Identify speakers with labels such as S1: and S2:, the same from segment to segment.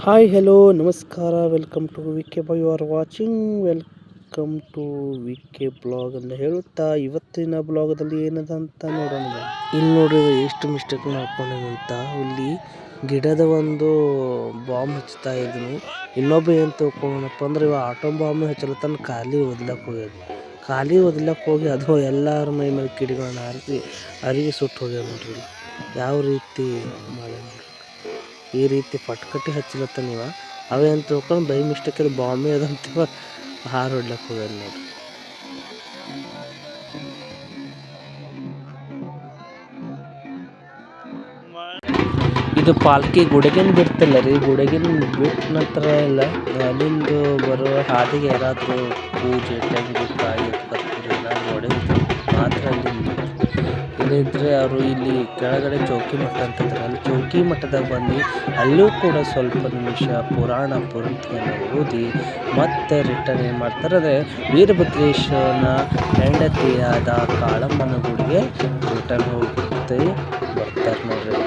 S1: Hi hello ನಮಸ್ಕಾರ welcome to V K bye you are watching welcome to V K blog ಅಂತ ಹೇಳುತ್ತಾ ಇವತ್ತಿನ ಬ್ಲಾಗದಲ್ಲಿ ಏನದ ಅಂತ ನೋಡೋಣ. ಇಲ್ಲಿ ನೋಡ್ರಿ ಎಷ್ಟು ಮಿಸ್ಟೇಕ್ ಮಾಡ್ಕೊಂಡಂತ ಇಲ್ಲಿ ಗಿಡದ ಒಂದು ಬಾಂಬ್ ಹಚ್ತಾ ಇದ್ನು. ಇನ್ನೊಬ್ಬ ಏನು ತಿಳ್ಕೊಂಡನಪ್ಪ ಅಂದ್ರೆ ಇವ ಆಟೋ ಬಾಂಬ್ ಹಚ್ಚಲತ್ತಾನ ಖಾಲಿ ಓದ್ಲಕ್ಕೆ ಹೋಗಿ ಅದು ಎಲ್ಲರ ಮೈ ಮೇಲೆ ಕಿಡಿಗಳನ್ನ ಹಾರಿಸಿ ಅರಿಗೆ ಸುಟ್ಟು ಹೋಗ್ಯಾವ ನೋಡ್ರಿ. ಯಾವ ರೀತಿ ಮಾಡಿ ಈ ರೀತಿ ಪಟ್ಕಟ್ಟಿ ಹಚ್ಚಲತ್ತ ನೀವು ಅವೇ ಅಂತ ತಿಳ್ಕೊಂಡು ಬೈ ಮಿಸ್ಟೇಕ್ ಅದು ಬಾಂಬೆ ಅದಂತ ಹಾರು ಹೊಡ್ಲಕ್ಕೆ ಹೋಗ್ಯಾರ ನೋಡ್ರಿ. ಇದು ಪಾಲ್ಕಿ ಗುಡಗಿನ ಬಿಡ್ತಿಲ್ಲ ರೀ. ಗುಡಗಿನ ಬಿಟ್ಟ ನಂತರ ಇಲ್ಲ ಅಲ್ಲಿಂದು ಬರೋ ಹಾದಿಗೆ ಯಾರಾದರೂ ಪೂಜೆ ತೆಂಗಿನಕಾಯಿ ಕತ್ತರಿ ಎಲ್ಲ ನೋಡಿದ್ರೆ ಮಾತ್ರ ಅಲ್ಲಿಂದ ಇಲ್ಲಿದ್ರೆ ಅವರು ಇಲ್ಲಿ ಕೆಳಗಡೆ ಚೌಕಿ ಮಠ ಅಂತಂದ್ರೆ ಅಲ್ಲಿ ಚೌಕಿ ಮಠದಾಗ ಬಂದು ಅಲ್ಲೂ ಕೂಡ ಸ್ವಲ್ಪ ನಿಮಿಷ ಪುರಾಣ ಪುರಂತಿಯನ್ನು ಓದಿ ಮತ್ತೆ ರಿಟರ್ನ್ ಏನು ಮಾಡ್ತಾರೆ ಅಂದರೆ ವೀರಭದ್ರೇಶ್ವರನ ಹೆಂಡತಿಯಾದ ಕಾಳಮ್ಮನ ಗುಡಿಗೆ ರಿಟರ್ನ್ ಹೋಗುತ್ತೆ ಬರ್ತಾರೆ ನೋಡ್ರಿ.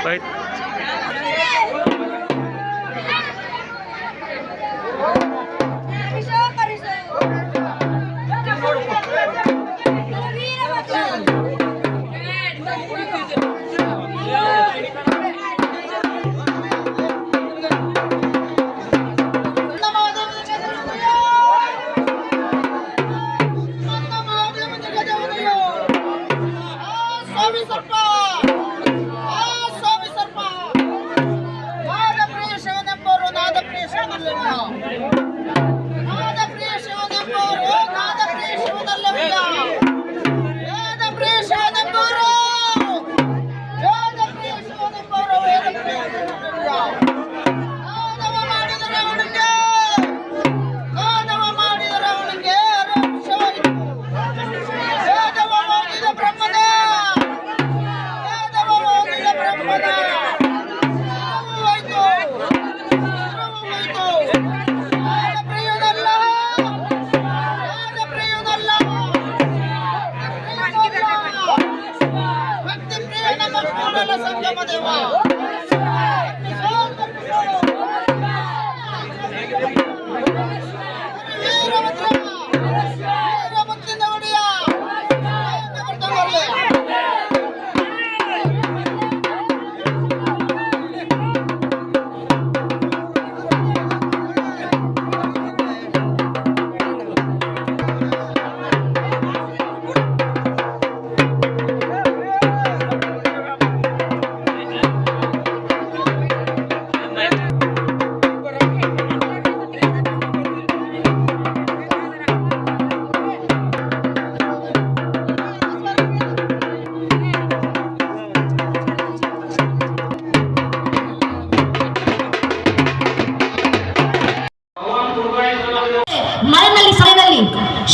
S1: Right.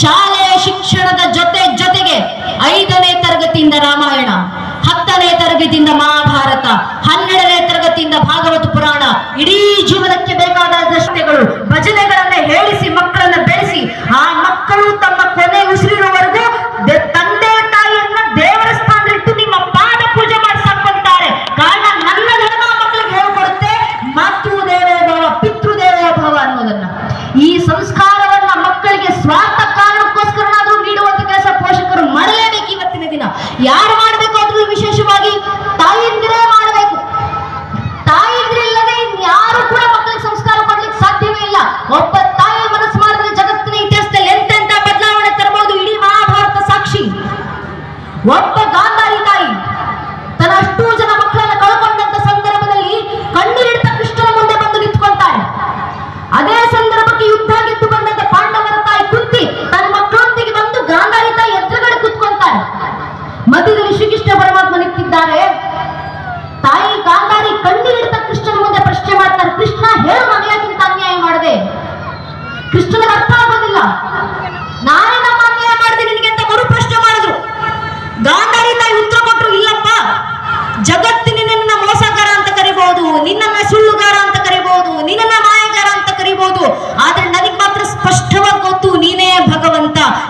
S2: ಶಾಲೆಯ ಶಿಕ್ಷಣದ ಜೊತೆಗೆ 5ನೇ ತರಗತಿಯಿಂದ ರಾಮಾಯಣ, 10ನೇ ತರಗತಿಯಿಂದ ಮಹಾಭಾರತ, 12ನೇ ತರಗತಿಯಿಂದ ಭಾಗವತ ಪುರಾಣ, ಇಡೀ ಜೀವನಕ್ಕೆ ಬೇಕಾದ ದೃಷ್ಟಿಗಳು ಭಜನೆಗಳನ್ನ ಹೇಳಿಸಿ ಮಕ್ಕಳನ್ನ ಬೆಳೆಸಿ ಆ ಮಕ್ಕಳು ತಮ್ಮ ಕೊನೆ ಉಸಿರಿರುವವರೆಗೂ ತಂದೆ ತಾಯಿಯನ್ನ ದೇವರ ಸ್ಥಾನದಲ್ಲಿಟ್ಟು ನಿಮ್ಮ ಪಾದ ಪೂಜೆ ಮಾಡಿಸಾಕೊಂತಾರೆ. ಕಾರಣ ನನ್ನ ಧರ್ಮ ಮಕ್ಕಳಿಗೆ ಹೇಳ್ಕೊಡುತ್ತೆ ಮಾತೃ ದೇವೋಭವ ಪಿತೃ ದೇವೋಭವ ಅನ್ನೋದನ್ನ. ಈ ಸಂಸ್ಕಾರವನ್ನ ಮಕ್ಕಳಿಗೆ ಸ್ವಾರ್ಥ ಕಾರಣಕ್ಕೋಸ್ಕರ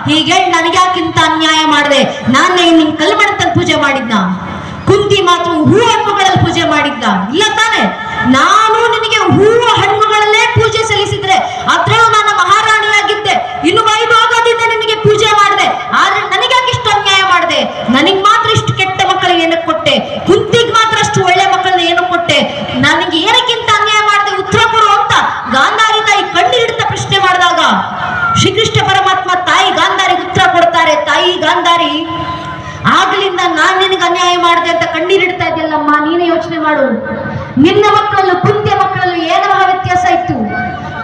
S2: ಹೀಗೆ ನನಗೆ ಯಾಕಿಂತ ಅನ್ಯಾಯ ಮಾಡಿದೆ? ನಾನೇ ನಿನ್ ಕಲ್ಮಣತಲ್ಲಿ ಪೂಜೆ ಮಾಡಿದ್ನ? ಕುಂತಿ ಮಾತ್ರ ಹೂ ಹಣ್ಣುಗಳಲ್ಲಿ ಪೂಜೆ ಮಾಡಿದ್ದ? ಇಲ್ಲ ತಾನೆ. ನಾನು ನಿನಗೆ ಹೂವು ಹಣ್ಣುಗಳಲ್ಲೇ ಪೂಜೆ ಸಲ್ಲಿಸಿದ್ರೆ ಅದ್ರಲ್ಲೂ ನಾನು ಮಹಾರಾಣಿಯಾಗಿದ್ದೆ, ಇನ್ನು ವೈಭೋಗದಿಂದ ನಿನಗೆ ಪೂಜೆ ಮಾಡಿದೆ. ಆದ್ರೆ ನನಗೆ ಯಾಕೆ ಇಷ್ಟು ಅನ್ಯಾಯ ಮಾಡಿದೆ? ನನಗ್ ಮಾತ್ರ ಇಷ್ಟು ಕೆಟ್ಟ ಮಕ್ಕಳಿಗೆ ಏನಕ್ಕೆ ಕೊಟ್ಟೆ? ಕುಂತಿಗೆ ಮಾತ್ರ ಅಷ್ಟು ಒಳ್ಳೆ ಮಕ್ಕಳನ್ನ ಏನು ಕೊಟ್ಟೆ? ನನಗೆ ಏನಕ್ಕಿಂತ ಅನ್ಯಾಯ ಮಾಡಿದೆ? ಉತ್ತರ ಕೊಡು ಅಂತ ಗಾಂಧಾರಿ ತಾಯಿ ಕಣ್ಣೀರಿಡ್ತಾ ಪ್ರಶ್ನೆ ಮಾಡಿದಾಗ ಶ್ರೀಕೃಷ್ಣ ಪರಮಾತ್ಮ ತಾಯಿ ಗಾಂಧಾರಿಗೆ ಉತ್ತರ ಕೊಡ್ತಾರೆ. ತಾಯಿ ಗಾಂಧಾರಿ, ಆಗ್ಲಿಂದ ನಾನ್ ನಿನಗೆ ಅನ್ಯಾಯ ಮಾಡಿದೆ ಅಂತ ಕಣ್ಣೀರಿಡ್ತಾ ಇದೆಯಲ್ಲಮ್ಮ, ನೀನೇ ಯೋಚನೆ ಮಾಡು. ನಿನ್ನ ಮಕ್ಕಳಲ್ಲೂ ಕುಂತಿಯ ಮಕ್ಕಳಲ್ಲೂ ಏನೋ ವ್ಯತ್ಯಾಸ ಇತ್ತು.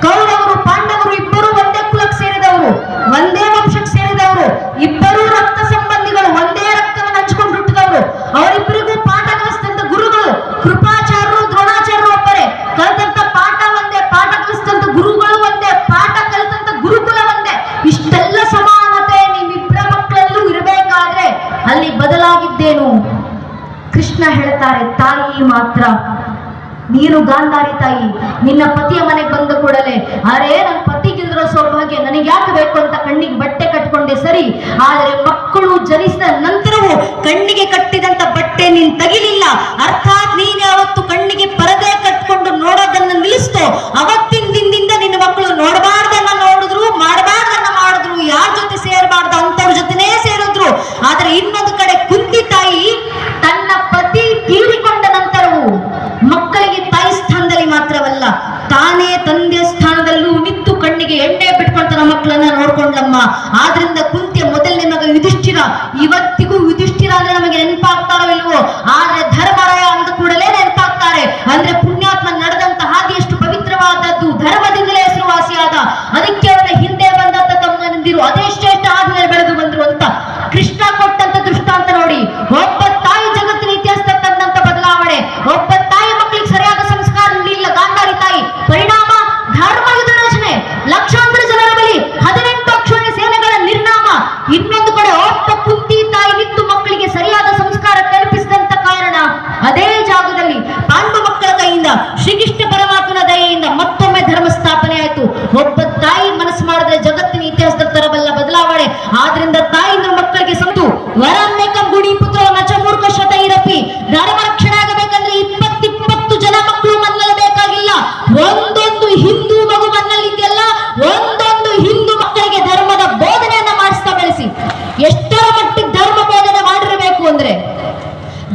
S2: ಕೌರವರು ಪಾಂಡವರು ಇಬ್ಬರು ಒಂದೇ ಕುಲಕ್ಕೆ ಸೇರಿದವರು, ಒಂದೇ ವಂಶಕ್ಕೆ ಸೇರಿದವರು, ಇಬ್ಬರೂ ರಕ್ತ ಸಂಬಂಧಿಗಳು, ಒಂದೇ ರಕ್ತವನ್ನು ಹಂಚಿಕೊಂಡು ಹುಟ್ಟಿದವರು. ಅವರಿಬ್ಬರಿಗೂ ಪಾಠ ಕಲಿಸಿದಂತ ಗುರುಗಳು ಕೃಪಾಚಾರ್ಯರು ದ್ರೋಣಾಚಾರ್ಯರು ಒಬ್ಬರೇ. ಕಲಿತಂತ ಪಾಠ ಒಂದೇ, ಪಾಠ ಕಲಿಸಿದಂತ ಗುರುಗಳು ಒಂದೇ, ಪಾಠ ಕಲಿತಂತ ಗುರುಕುಲ ಒಂದೇ. ಇಷ್ಟೆಲ್ಲ ಸಮಾನತೆ ನಿಮ್ಮಿಬ್ಬರ ಮಕ್ಕಳಲ್ಲೂ ಇರಬೇಕಾದ್ರೆ ಅಲ್ಲಿ ಬದಲಾಗಿದ್ದೇನು? ಕೃಷ್ಣ ಹೇಳ್ತಾರೆ, ತಾಯಿ ಮಾತ್ರ. ನೀನು ಗಾಂಧಾರಿ ತಾಯಿ, ನಿನ್ನ ಪತಿಯ ಮನೆಗೆ ಬಂದ ಕೂಡಲೇ ಅರೆ ನನ್ನ ಪತಿಗಿಲ್ದಿರೋ ಸೌಭಾಗ್ಯ ನನಗೆ ಯಾಕೆ ಬೇಕು ಅಂತ ಕಣ್ಣಿಗೆ ಬಟ್ಟೆ ಕಟ್ಕೊಂಡೆ ಸರಿ, ಆದರೆ ಮಕ್ಕಳು ಜನಿಸಿದ ನಂತರವೂ ಕಣ್ಣಿಗೆ ಕಟ್ಟಿದಂತ ಬಟ್ಟೆ ನೀನ್ ತೆಗಿಲಿಲ್ಲ. ಅರ್ಥಾತ್ ನೀನೇ ಅವತ್ತು ಕಣ್ಣಿಗೆ ಪರದೆ ಕಟ್ಕೊಂಡು ನೋಡೋದನ್ನ ನಿಲ್ಲಿಸ್ತೋ. ಅವತ್ತಿನ ದಿನದಿಂದ ನಿನ್ನ ಮಕ್ಕಳು ನೋಡಬಾರ್ದನ್ನ ನೋಡಿದ್ರು, ಮಾಡಬಾರ್ದನ್ನ ಮಾಡಿದ್ರು, ಯಾರ ಜೊತೆ ಸೇರಬಾರ್ದು ಅಂತವ್ರ ಜೊತೆನೇ ಸೇರಿದ್ರು. ಆದ್ರೆ ಇನ್ನೊಂದು ಕಡೆ ಕುಂತಿ ತಾಯಿ ತನ್ನ ಪತಿ ತೀರಿಕೊಂಡ ನಂತರವೂ ಮಕ್ಕಳಿಗೆ ತಾಯಿ ಸ್ಥಾನದಲ್ಲಿ ಮಾತ್ರವಲ್ಲ, ತಾನೇ ತಂದೆ ಸ್ಥಾನದಲ್ಲೂ ನಿಂತು ಕಣ್ಣಿಗೆ ಎಣ್ಣೆ ಬಿಟ್ಕೊಂಡು ತನ್ನ ಮಕ್ಕಳನ್ನ ನೋಡ್ಕೊಂಡ್ಲಮ್ಮ. ಆದ್ರಿಂದ ಕುಂತಿಯ ಮೊದಲನೇ ಮಗ ಯುಧಿಷ್ಠಿರ. ಇವತ್ತಿಗೂ ಯುಧಿಷ್ಠಿರ ಅಂದ್ರೆ ನಮಗೆ ನೆನಪಾಗ್ತಾರೋ ಇಲ್ವೋ, ಆದ್ರೆ ಧರ್ಮರಾಯ ಅಂದ ಕೂಡಲೇ ನೆನಪಾಗ್ತಾರೆ. ಅಂದ್ರೆ ಪುಣ್ಯಾತ್ಮ ನಡೆದಂತ ಹಾದಿ ಎಷ್ಟು ಪವಿತ್ರವಾದದ್ದು, ಧರ್ಮದಿಂದಲೇ ಹೆಸರುವಾಸಿಯಾದ. ಅದಕ್ಕೆ ಅವರ ಹಿಂದೆ ಬಂದಂತ ತಮ್ಮಂದಿರು ಅದೇ ಶ್ರೇಷ್ಠ ಆದ್ಮೇಲೆ ಬೆಳೆದು ಬಂದ್ರು ಅಂತ ಕೃಷ್ಣ ಕೊಟ್ಟಂತ ದೃಷ್ಟಾಂತ ನೋಡಿ. ಒಬ್ಬ ತಾಯಿ ಜಗತ್ತಿನ ಇತಿಹಾಸದ ತಂದಂತ ಬದಲಾವಣೆ. ಒಬ್ಬ ತಾಯಿ ಮಕ್ಕಳಿಗೆ ಸರಿಯಾದ ಸಂಸ್ಕಾರ ನೀಡಿಲ್ಲ ಗಾಂಧಾರಿ ತಾಯಿ. ಪರಿಣಾಮ ಧರ್ಮಯುದ್ಧ ರಚನೆ, ಲಕ್ಷಾಂತರ ಜನರ ಬಲಿ, 18 ಅಕ್ಷೋಣಿ ಸೇನೆಗಳ ನಿರ್ನಾಮ. ಇನ್ನೊಂದು ಕಡೆ ಒಬ್ಬ ಕುಂತಿ ತಾಯಿ ನಿಂತು ಮಕ್ಕಳಿಗೆ ಸರಿಯಾದ ಸಂಸ್ಕಾರ ಕಲ್ಪಿಸಿದಂತ ಕಾರಣ ಅದೇ ಜಾಗದಲ್ಲಿ ಪಾಂಡು ಮಕ್ಕಳ ಕೈಯಿಂದ ಶ್ರೀಕೃಷ್ಣ ಪರಮಾತ್ಮನ ದಯೆಯಿಂದ ಮತ್ತೊಮ್ಮೆ ಧರ್ಮ ಸ್ಥಾಪನೆ ಆಯಿತು. ಒಬ್ಬ ತಾಯಿ ಮನಸ್ಸು ಮಾಡಿದ್ರೆ ಜಗತ್ತಿನ ಇತಿಹಾಸದ ತರಬಲ್ಲ ಬದಲಾವಣೆ. ಆದ್ರಿಂದ ತಾಯಿಯಿಂದ ಮಕ್ಕಳಿಗೆ ಸಂತು ವರನ್ನೇಕಂ ಗುಡಿ ಪುತ್ರ ನಚ ಮೂರ್ಖ ಶತೈರಪಿ. ಧರ್ಮ ರಕ್ಷಣೆ ಆಗಬೇಕಂದ್ರೆ 20 ಜನ ಮಕ್ಕಳು ಮನ್ನಲೇಬೇಕಾಗಿಲ್ಲ. ಒಂದೊಂದು ಹಿಂದೂ ಮಗು ಮನ್ನಲಿದೆಯಲ್ಲ, ಒಂದೊಂದು ಹಿಂದೂ ಮಕ್ಕಳಿಗೆ ಧರ್ಮದ ಬೋಧನೆಯನ್ನ ಮಾಡಿಸ್ತಾ ಬೆಳೆಸಿ. ಎಷ್ಟರ ಮಟ್ಟಿಗೆ ಧರ್ಮ ಬೋಧನೆ ಮಾಡಿರಬೇಕು ಅಂದ್ರೆ,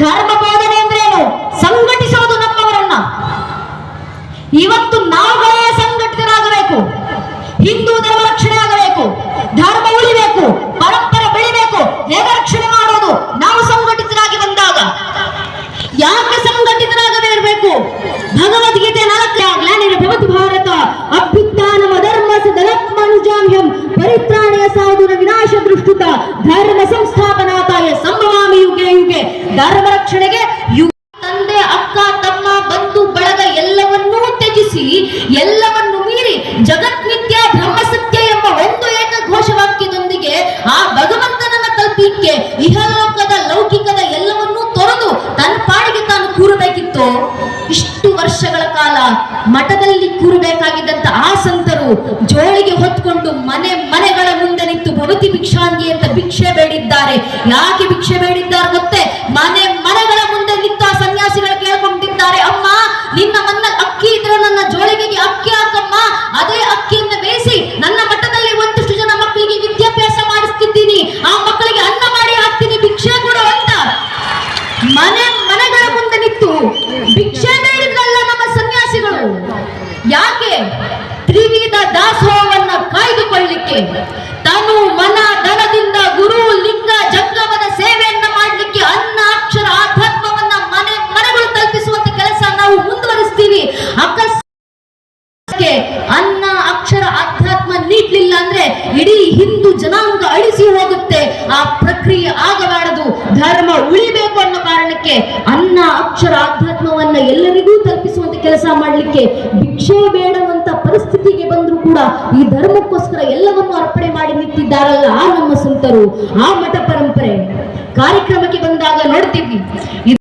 S2: ಧರ್ಮ ಬೋಧನೆ ಅಂದ್ರೆ ಏನು? ಸಂಘಟಿಸೋದು ನಮ್ಮವರನ್ನ. ಇವತ್ತು ನಾವುಗಳೇ ಸಂಘಟಿತರಾಗಬೇಕು. ಹಿಂದೂ ಧರ್ಮ ರಕ್ಷಣೆ ಆಗಬೇಕು, ಧರ್ಮ ಉಳಿಬೇಕು, ಪರಂಪರೆ ಬೆಳಿಬೇಕು. ಹೇಗೆ ರಕ್ಷಣೆ ಮಾಡೋದು? ನಾವು ಸಂಘಟಿತರಾಗಿ ಬಂದಾಗ. ಯಾಕೆ ಸಂಘಟಿತರಾಗಬೇಕು? ಭಗವದ್ಗೀತೆ 4 ಗ್ಲಾನಿರ್ಭವತಿ ಭಾರತ ಅಭ್ಯುತ್ಥಾನಮ ಧರ್ಮಸ್ಯ ದಲತ್ಮನುಜಾಮ್ಯಂ ಪರಿತ್ರಾಣಾಯ ಸಾಧುರ ವಿನಾಶ ದೃಷ್ಟುತ ಧರ್ಮ ಸಂಸ್ಥಾಪನಾರ್ಥಾಯ ಸಂಭವಾಮಿ ಯುಗೆ ಯುಗೆ. ಧರ್ಮ ರಕ್ಷಣೆಗೆ ತಂದೆ, ಅಕ್ಕ, ತಮ್ಮ, ಬಂಧು ಬಳಗ ಎಲ್ಲವನ್ನೂ ತ್ಯಜಿಸಿ, ಎಲ್ಲವನ್ನು ಮೀರಿ ಜಗತ್ನಿತ್ಯ ಬ್ರಹ್ಮಸತ್ಯ ಎಂಬ ಒಂದು ಏಕ ಘೋಷವಾಕ್ಯದೊಂದಿಗೆ ಆ ಭಗವಂತನನ್ನ ತಲುಪಲಿಕ್ಕೆ ಇಹಲೋಕದ ಲೌಕಿಕದ ಎಲ್ಲವನ್ನೂ ತೊರೆದು ತನ್ನ ಪಾಡಿಗೆ ತಾನು ಕೂರಬೇಕಿತ್ತು. ಇಷ್ಟು ವರ್ಷಗಳ ಕಾಲ ಮಠದಲ್ಲಿ ಕೂರಬೇಕಾಗಿದ್ದಂತ ಆ ಸಂತರು ಜೋಳಿಗೆ ಹೊತ್ಕೊಂಡು ಮನೆಗಳ ಮುಂದೆ ನಿಂತು ಭವತಿ ಭಿಕ್ಷಾಂಗಿ ಅಂತ ಭಿಕ್ಷೆ ಬೇಡಿದ್ದಾರೆ. ಯಾಕೆ ಭಿಕ್ಷೆ ಬೇಡಿದ್ದಾರೆ ಗೊತ್ತೇ? ಮನೆಗಳ ಮುಂದೆ ನಿಂತು ಆ ಸನ್ಯಾಸಿಗಳು ಕೇಳ್ಕೊಂಡಿದ್ದಾರೆ, ಅಮ್ಮ ನಿನ್ನ ಮನ್ನಲ್ಲಿ ಅಕ್ಕಿ ಇದ್ರೆ ನನ್ನ ಜೋಳಿಗೆಗೆ ಅಕ್ಕಿ ಹಾಕಮ್ಮ, ಅದೇ ಅಕ್ಕಿಯನ್ನ ಬೇಯಿಸಿ ನನ್ನ ಮಠದಲ್ಲಿ ಒಂದಷ್ಟು ಜನ ಮಕ್ಕಳಿಗೆ ವಿದ್ಯಾಭ್ಯಾಸ ಮಾಡಿಸ್ತಿದ್ದೀನಿ, ಆ ಮಕ್ಕಳಿಗೆ ಅನ್ನ ಮಾಡಿ ಹಾಕ್ತೀನಿ, ಭಿಕ್ಷೆ ಕೊಡು ಅಂತ ಮನೆಗಳ ಮುಂದೆ ನಿಂತು ಭಿಕ್ಷೆ ಬೇಡಿದ್ರಲ್ಲ ನಮ್ಮ ಸನ್ಯಾಸಿಗಳು. ಯಾಕೆ? ತ್ರಿವಿಧ ದಾಸೋಹವನ್ನ ಕಾಯ್ದುಕೊಳ್ಳಿಕ್ಕೆ, ತನು ಮನ ಧನದಿಂದ ಗುರು ಲಿಂಗ ಜಂಗಮದ ಸೇವೆಯನ್ನ ಮಾಡಲಿಕ್ಕೆ, ಅನ್ನ ಅಕ್ಷರ ಆಧ್ಯಾತ್ಮವನ್ನ ಮನೆಗಳು ತಲುಪಿಸುವಂತ ಕೆಲಸ ನಾವು ಮುಂದುವರಿಸ್ತೀವಿ. ಅನ್ನ ಅಕ್ಷರ ಆಧ್ಯಾತ್ಮ ನೀಡ್ಲಿಲ್ಲ ಅಂದ್ರೆ ಇಡೀ ಹಿಂದೂ ಜನಾಂಗ ಅಳಿಸಿ ಹೋಗುತ್ತೆ. ಆ ಪ್ರಕ್ರಿಯೆ ಆಗಬಾರದು. ಧರ್ಮ ಉಳಿಬೇಕು ಅನ್ನೋ ಕಾರಣಕ್ಕೆ ಅನ್ನ ಅಕ್ಷರ ಆಧ್ಯಾತ್ಮವನ್ನ ಎಲ್ಲರಿಗೂ ತಲುಪಿಸುವಂತ ಕೆಲಸ ಮಾಡಲಿಕ್ಕೆ ಭಿಕ್ಷೆ ಬೇಡುವಂತ ಪರಿಸ್ಥಿತಿಗೆ ಬಂದ್ರು ಕೂಡ ಈ ಧರ್ಮಕ್ಕೋಸ್ಕರ ಎಲ್ಲವನ್ನು ಅರ್ಪಣೆ ಮಾಡಿ ನಿಂತಿದ್ದಾರಲ್ಲ ಆ ನಮ್ಮ ಸಂತರು, ಆ ಮಠ ಪರಂಪರೆ. ಕಾರ್ಯಕ್ರಮಕ್ಕೆ ಬಂದಾಗ ನೋಡ್ತಿದ್ದೆ